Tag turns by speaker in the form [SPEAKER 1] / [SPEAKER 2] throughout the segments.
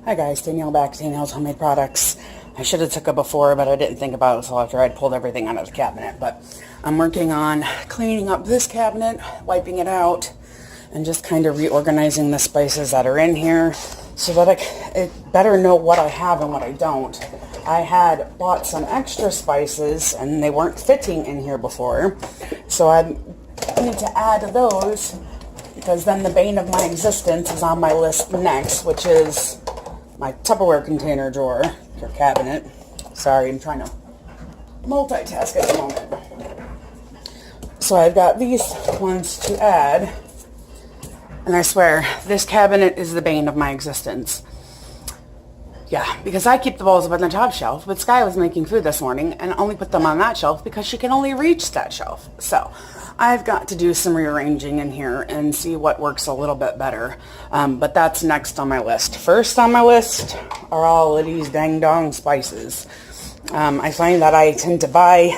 [SPEAKER 1] Hi guys, Danielle back, Danielle's Homemade Products. I should have took it before, but I didn't think about it until after I'd pulled everything out of the cabinet. But I'm working on cleaning up this cabinet, wiping it out, and just kind of reorganizing the spices that are in here so that I better know what I have and what I don't. I had bought some extra spices and they weren't fitting in here before, so I need to add those because then the bane of my existence is on my list next, which is my Tupperware container drawer, or cabinet. Sorry, I'm trying to multitask at the moment. So I've got these ones to add, and I swear, this cabinet is the bane of my existence. Yeah, because I keep the bowls up on the top shelf, but Sky was making food this morning and only put them on that shelf because she can only reach that shelf. So I've got to do some rearranging in here and see what works a little bit better. But that's next on my list. First on my list are all of these dang dong spices. I find that I tend to buy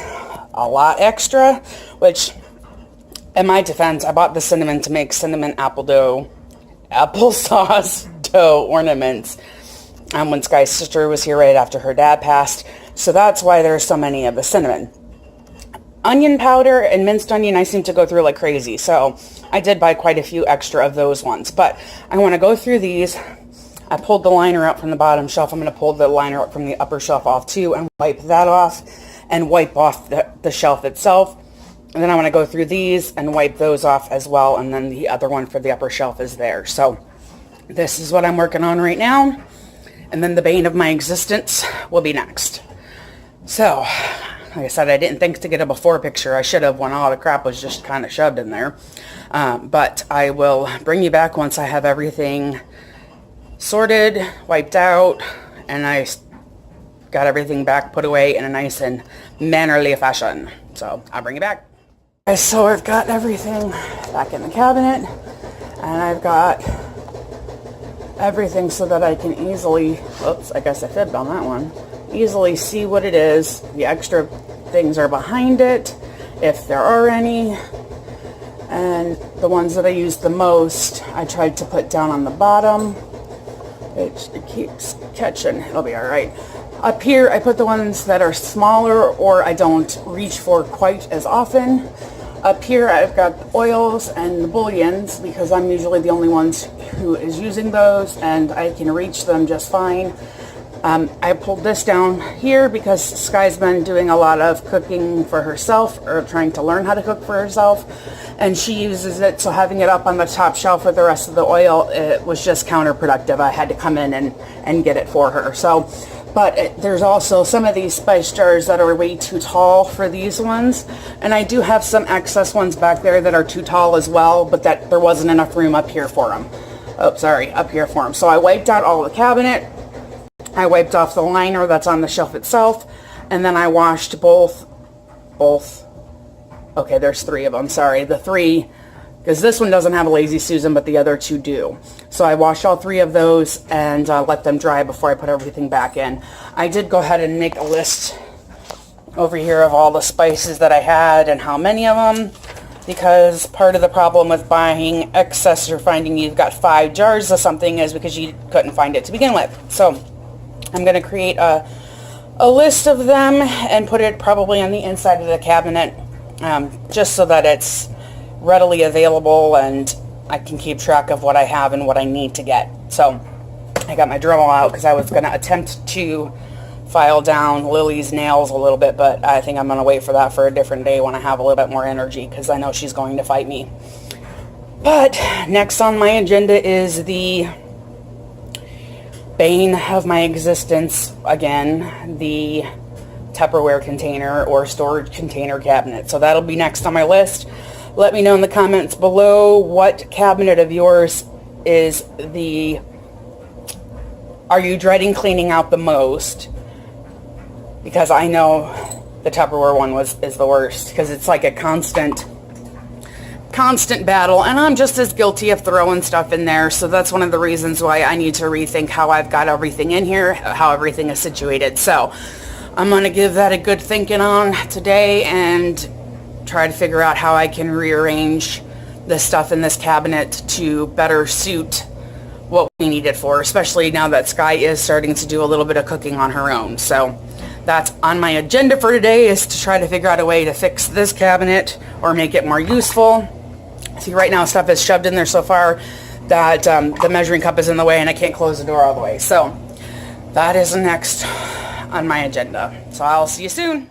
[SPEAKER 1] a lot extra, which in my defense, I bought the cinnamon to make cinnamon applesauce dough ornaments when Sky's sister was here right after her dad passed. So that's why there's so many of the cinnamon. Onion powder and minced onion I seem to go through like crazy, so I did buy quite a few extra of those ones. But I want to go through these. I pulled the liner out from the bottom shelf. I'm going to pull the liner up from the upper shelf off too and wipe that off and wipe off the shelf itself. And then I want to go through these and wipe those off as well, and then the other one for the upper shelf is there. So this is what I'm working on right now, and then the bane of my existence will be next. So like I said, I didn't think to get a before picture. I should have when all the crap was just kind of shoved in there. But I will bring you back once I have everything sorted, wiped out, and I got everything back put away in a nice and mannerly fashion. So I'll bring you back. So I've got everything back in the cabinet, and I've got everything so that I can easily, oops, I guess I fibbed on that one, easily see what it is. The extra things are behind it, if there are any, and the ones that I use the most I tried to put down on the bottom, which it keeps catching. It'll be alright. Up here I put the ones that are smaller or I don't reach for quite as often. Up here I've got the oils and the bouillons because I'm usually the only one who is using those and I can reach them just fine. I pulled this down here because Sky's been doing a lot of cooking for herself, or trying to learn how to cook for herself, and she uses it, so having it up on the top shelf with the rest of the oil, it was just counterproductive. I had to come in and get it for her. So, but there's also some of these spice jars that are way too tall for these ones, and I do have some excess ones back there that are too tall as well, but that there wasn't enough room up here for them. Oh, sorry, up here for them. So I wiped out all the cabinet. I wiped off the liner that's on the shelf itself, and then I washed both, okay, there's three of them, sorry, the three, because this one doesn't have a Lazy Susan, but the other two do. So I washed all three of those and let them dry before I put everything back in. I did go ahead and make a list over here of all the spices that I had and how many of them, because part of the problem with buying excess or finding you've got 5 jars of something is because you couldn't find it to begin with. So I'm going to create a list of them and put it probably on the inside of the cabinet, just so that it's readily available and I can keep track of what I have and what I need to get. So I got my Dremel out because I was going to attempt to file down Lily's nails a little bit, but I think I'm going to wait for that for a different day when I have a little bit more energy, because I know she's going to fight me. But next on my agenda is the bane of my existence again, the Tupperware container or storage container cabinet. So that'll be next on my list. Let me know in the comments below what cabinet of yours is are you dreading cleaning out the most? Because I know the Tupperware one is the worst, because it's like a constant battle, and I'm just as guilty of throwing stuff in there. So that's one of the reasons why I need to rethink how I've got everything in here, how everything is situated. So I'm going to give that a good thinking on today and try to figure out how I can rearrange the stuff in this cabinet to better suit what we need it for, especially now that Sky is starting to do a little bit of cooking on her own. So that's on my agenda for today, is to try to figure out a way to fix this cabinet or make it more useful. See, right now stuff is shoved in there so far that the measuring cup is in the way and I can't close the door all the way. So that is next on my agenda. So I'll see you soon.